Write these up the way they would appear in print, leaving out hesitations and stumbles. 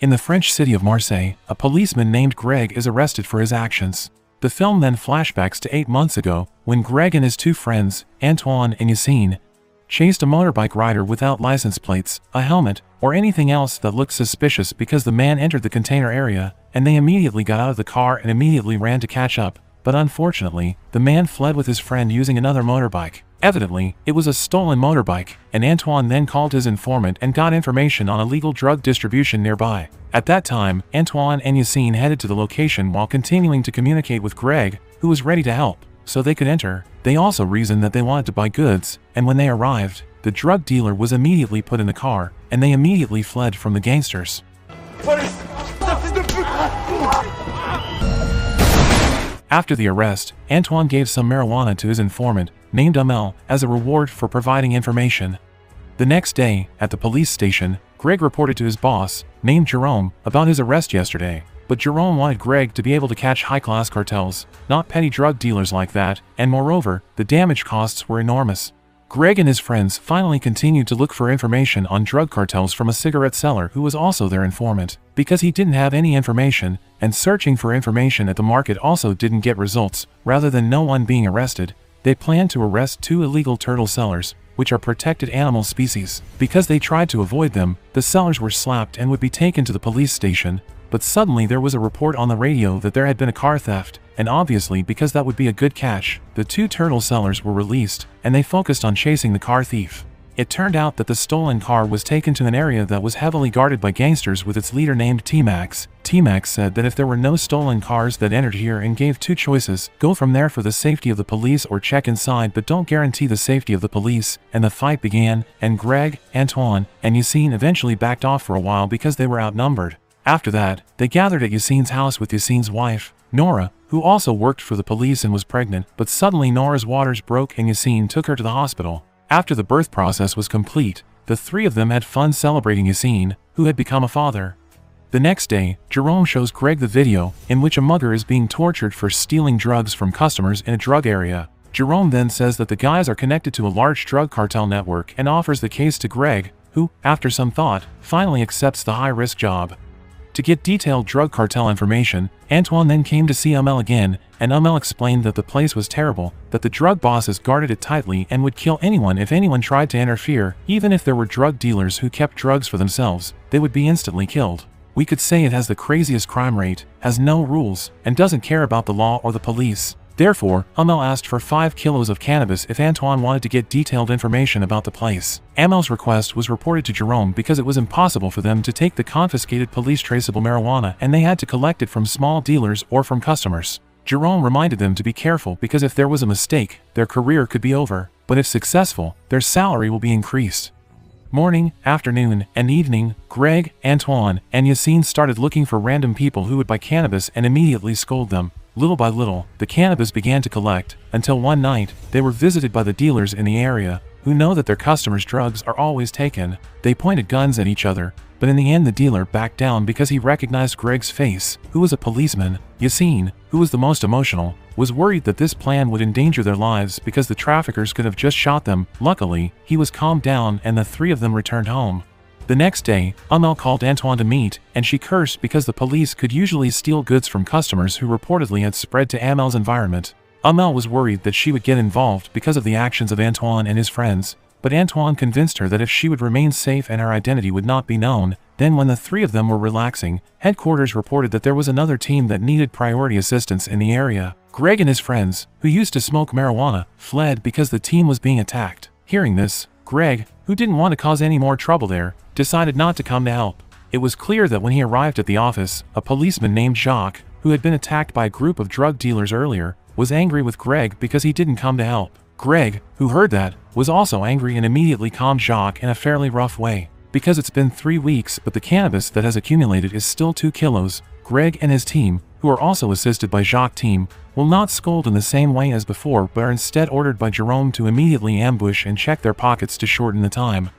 In the French city of Marseille, a policeman named Greg is arrested for his actions. The film then flashbacks to 8 months ago, when Greg and his two friends, Antoine and Yassine, chased a motorbike rider without license plates, a helmet, or anything else that looked suspicious because the man entered the container area, and they immediately got out of the car and immediately ran to catch up. But unfortunately, the man fled with his friend using another motorbike. Evidently, it was a stolen motorbike, and Antoine then called his informant and got information on illegal drug distribution nearby. At that time, Antoine and Yassine headed to the location while continuing to communicate with Greg, who was ready to help, so they could enter. They also reasoned that they wanted to buy goods, and when they arrived, the drug dealer was immediately put in the car, and they immediately fled from the gangsters. After the arrest, Antoine gave some marijuana to his informant, named Amel, as a reward for providing information. The next day, at the police station, Greg reported to his boss, named Jerome, about his arrest yesterday. But Jerome wanted Greg to be able to catch high-class cartels, not petty drug dealers like that, and moreover, the damage costs were enormous. Greg and his friends finally continued to look for information on drug cartels from a cigarette seller who was also their informant, because he didn't have any information, and searching for information at the market also didn't get results. Rather than no one being arrested, they planned to arrest 2 illegal turtle sellers, which are protected animal species. Because they tried to avoid them, the sellers were slapped and would be taken to the police station. But suddenly there was a report on the radio that there had been a car theft, and obviously because that would be a good catch, the 2 turtle sellers were released, and they focused on chasing the car thief. It turned out that the stolen car was taken to an area that was heavily guarded by gangsters with its leader named T-Max. T-Max said that if there were no stolen cars that entered here and gave 2 choices, go from there for the safety of the police or check inside but don't guarantee the safety of the police, and the fight began, and Greg, Antoine, and Yassine eventually backed off for a while because they were outnumbered. After that, they gathered at Yassine's house with Yassine's wife, Nora, who also worked for the police and was pregnant, but suddenly Nora's waters broke and Yassine took her to the hospital. After the birth process was complete, the 3 of them had fun celebrating Yassine, who had become a father. The next day, Jerome shows Greg the video in which a mugger is being tortured for stealing drugs from customers in a drug area. Jerome then says that the guys are connected to a large drug cartel network and offers the case to Greg, who, after some thought, finally accepts the high-risk job. To get detailed drug cartel information, Antoine then came to see Amel again, and Amel explained that the place was terrible, that the drug bosses guarded it tightly and would kill anyone if anyone tried to interfere. Even if there were drug dealers who kept drugs for themselves, they would be instantly killed. We could say it has the craziest crime rate, has no rules, and doesn't care about the law or the police. Therefore, Amel asked for 5 kilos of cannabis if Antoine wanted to get detailed information about the place. Amel's request was reported to Jerome because it was impossible for them to take the confiscated police traceable marijuana and they had to collect it from small dealers or from customers. Jerome reminded them to be careful because if there was a mistake, their career could be over, but if successful, their salary will be increased. Morning, afternoon, and evening, Greg, Antoine, and Yassine started looking for random people who would buy cannabis and immediately scold them. Little by little, the cannabis began to collect, until one night, they were visited by the dealers in the area, who know that their customers' drugs are always taken. They pointed guns at each other, but in the end the dealer backed down because he recognized Greg's face, who was a policeman. Yassine, who was the most emotional, was worried that this plan would endanger their lives because the traffickers could have just shot them. Luckily, he was calmed down and the 3 of them returned home. The next day, Amel called Antoine to meet, and she cursed because the police could usually steal goods from customers who reportedly had spread to Amel's environment. Amel was worried that she would get involved because of the actions of Antoine and his friends, but Antoine convinced her that if she would remain safe and her identity would not be known. Then when the 3 of them were relaxing, headquarters reported that there was another team that needed priority assistance in the area. Greg and his friends, who used to smoke marijuana, fled because the team was being attacked. Hearing this, Greg, who didn't want to cause any more trouble there, decided not to come to help. It was clear that when he arrived at the office, a policeman named Jacques, who had been attacked by a group of drug dealers earlier, was angry with Greg because he didn't come to help. Greg, who heard that, was also angry and immediately calmed Jacques in a fairly rough way. Because it's been 3 weeks but the cannabis that has accumulated is still 2 kilos, Greg and his team, who are also assisted by Jacques' team, will not scold in the same way as before but are instead ordered by Jerome to immediately ambush and check their pockets to shorten the time.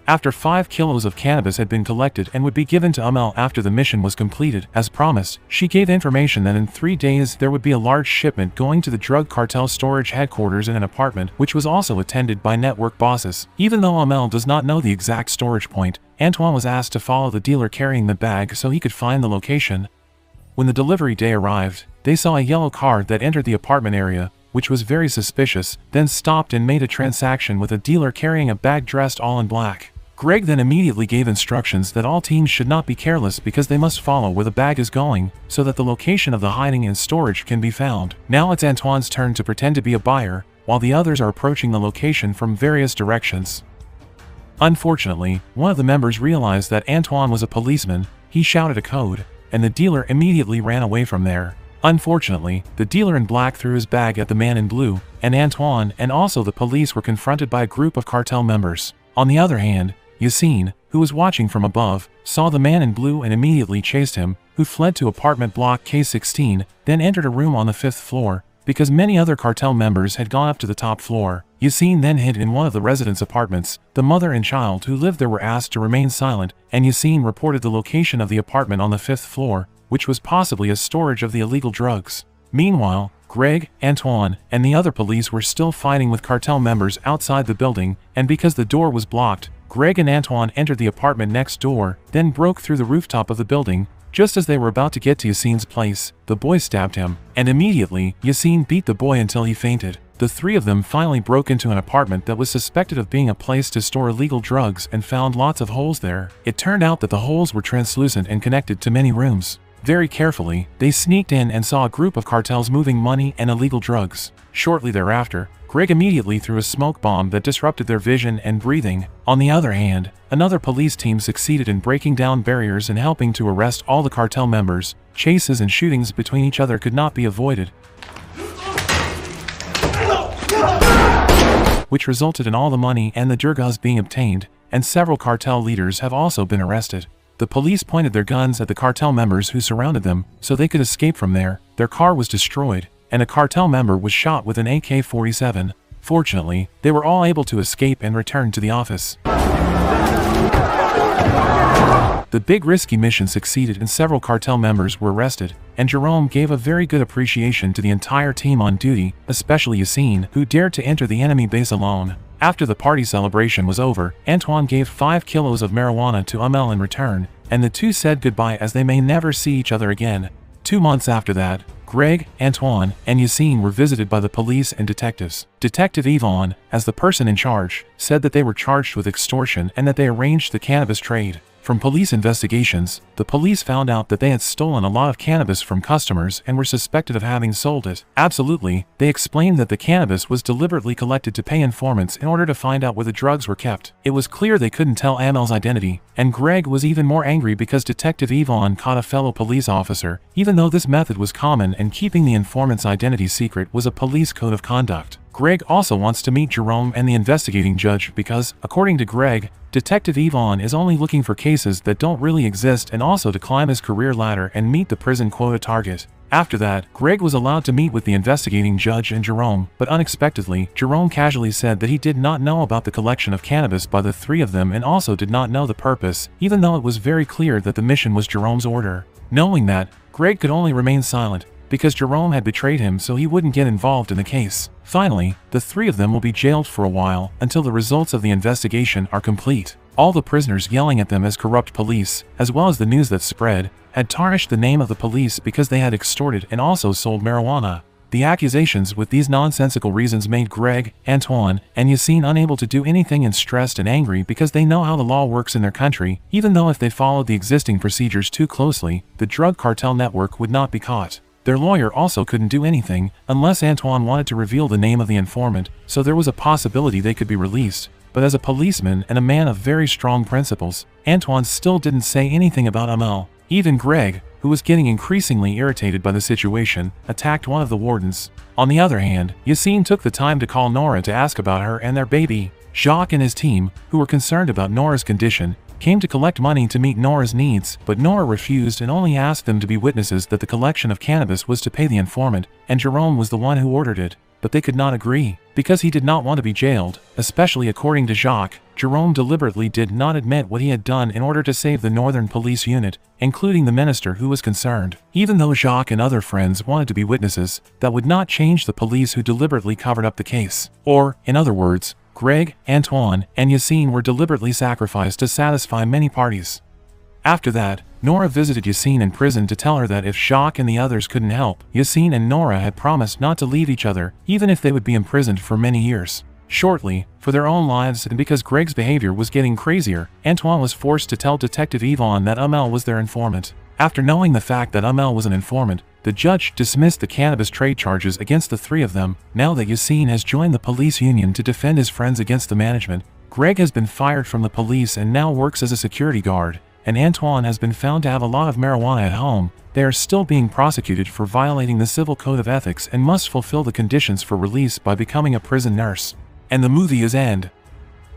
After 5 kilos of cannabis had been collected and would be given to Amel after the mission was completed, as promised, she gave information that in 3 days there would be a large shipment going to the drug cartel storage headquarters in an apartment, which was also attended by network bosses. Even though Amel does not know the exact storage point, Antoine was asked to follow the dealer carrying the bag so he could find the location. When the delivery day arrived, they saw a yellow car that entered the apartment area, which was very suspicious, then stopped and made a transaction with a dealer carrying a bag dressed all in black. Greg then immediately gave instructions that all teams should not be careless because they must follow where the bag is going, so that the location of the hiding and storage can be found. Now it's Antoine's turn to pretend to be a buyer, while the others are approaching the location from various directions. Unfortunately, one of the members realized that Antoine was a policeman. He shouted a code, and the dealer immediately ran away from there. Unfortunately, the dealer in black threw his bag at the man in blue, and Antoine and also the police were confronted by a group of cartel members. On the other hand, Yassine, who was watching from above, saw the man in blue and immediately chased him, who fled to apartment block K16, then entered a room on the 5th floor, because many other cartel members had gone up to the top floor. Yassine then hid in one of the residents' apartments. The mother and child who lived there were asked to remain silent, and Yassine reported the location of the apartment on the 5th floor, which was possibly a storage of the illegal drugs. Meanwhile, Greg, Antoine, and the other police were still fighting with cartel members outside the building, and because the door was blocked, Greg and Antoine entered the apartment next door, then broke through the rooftop of the building. Just as they were about to get to Yassine's place, the boy stabbed him, and immediately, Yassine beat the boy until he fainted. The 3 of them finally broke into an apartment that was suspected of being a place to store illegal drugs and found lots of holes there. It turned out that the holes were translucent and connected to many rooms. Very carefully, they sneaked in and saw a group of cartels moving money and illegal drugs. Shortly thereafter, Greg immediately threw a smoke bomb that disrupted their vision and breathing. On the other hand, another police team succeeded in breaking down barriers and helping to arrest all the cartel members. Chases and shootings between each other could not be avoided, which resulted in all the money and the drugaz being obtained, and several cartel leaders have also been arrested. The police pointed their guns at the cartel members who surrounded them, so they could escape from there. Their car was destroyed, and a cartel member was shot with an AK-47. Fortunately, they were all able to escape and return to the office. The big risky mission succeeded and several cartel members were arrested, and Jerome gave a very good appreciation to the entire team on duty, especially Yassine, who dared to enter the enemy base alone. After the party celebration was over, Antoine gave 5 kilos of marijuana to Amel in return, and the two said goodbye as they may never see each other again. 2 months after that, Greg, Antoine, and Yassine were visited by the police and detectives. Detective Yvonne, as the person in charge, said that they were charged with extortion and that they arranged the cannabis trade. From police investigations, the police found out that they had stolen a lot of cannabis from customers and were suspected of having sold it. Absolutely, they explained that the cannabis was deliberately collected to pay informants in order to find out where the drugs were kept. It was clear they couldn't tell Amel's identity, and Greg was even more angry because Detective Yvonne caught a fellow police officer, even though this method was common and keeping the informant's identity secret was a police code of conduct. Greg also wants to meet Jerome and the investigating judge because, according to Greg, Detective Yvonne is only looking for cases that don't really exist and also to climb his career ladder and meet the prison quota target. After that, Greg was allowed to meet with the investigating judge and Jerome, but unexpectedly, Jerome casually said that he did not know about the collection of cannabis by the 3 of them and also did not know the purpose, even though it was very clear that the mission was Jerome's order. Knowing that, Greg could only remain silent, because Jerome had betrayed him so he wouldn't get involved in the case. Finally, the 3 of them will be jailed for a while until the results of the investigation are complete. All the prisoners yelling at them as corrupt police, as well as the news that spread, had tarnished the name of the police because they had extorted and also sold marijuana. The accusations with these nonsensical reasons made Greg, Antoine, and Yassine unable to do anything and stressed and angry because they know how the law works in their country. Even though if they followed the existing procedures too closely, the drug cartel network would not be caught. Their lawyer also couldn't do anything unless Antoine wanted to reveal the name of the informant, so there was a possibility they could be released. But as a policeman and a man of very strong principles, Antoine still didn't say anything about Amel. Even Greg, who was getting increasingly irritated by the situation, attacked one of the wardens. On the other hand, Yassine took the time to call Nora to ask about her and their baby. Jacques and his team, who were concerned about Nora's condition, came to collect money to meet Nora's needs, but Nora refused and only asked them to be witnesses that the collection of cannabis was to pay the informant, and Jerome was the one who ordered it. but they could not agree. Because he did not want to be jailed, especially according to Jacques, Jerome deliberately did not admit what he had done in order to save the Northern Police Unit, including the minister who was concerned. Even though Jacques and other friends wanted to be witnesses, that would not change the police who deliberately covered up the case. Or, in other words, Greg, Antoine, and Yassine were deliberately sacrificed to satisfy many parties. After that, Nora visited Yassine in prison to tell her that if Jacques and the others couldn't help, Yassine and Nora had promised not to leave each other, even if they would be imprisoned for many years. Shortly, for their own lives and because Greg's behavior was getting crazier, Antoine was forced to tell Detective Yvonne that Amel was their informant. After knowing the fact that Amel was an informant, the judge dismissed the cannabis trade charges against the three of them. Now that Yassine has joined the police union to defend his friends against the management, Greg has been fired from the police and now works as a security guard, and Antoine has been found to have a lot of marijuana at home. They are still being prosecuted for violating the Civil Code of Ethics and must fulfill the conditions for release by becoming a prison nurse. And the movie is end.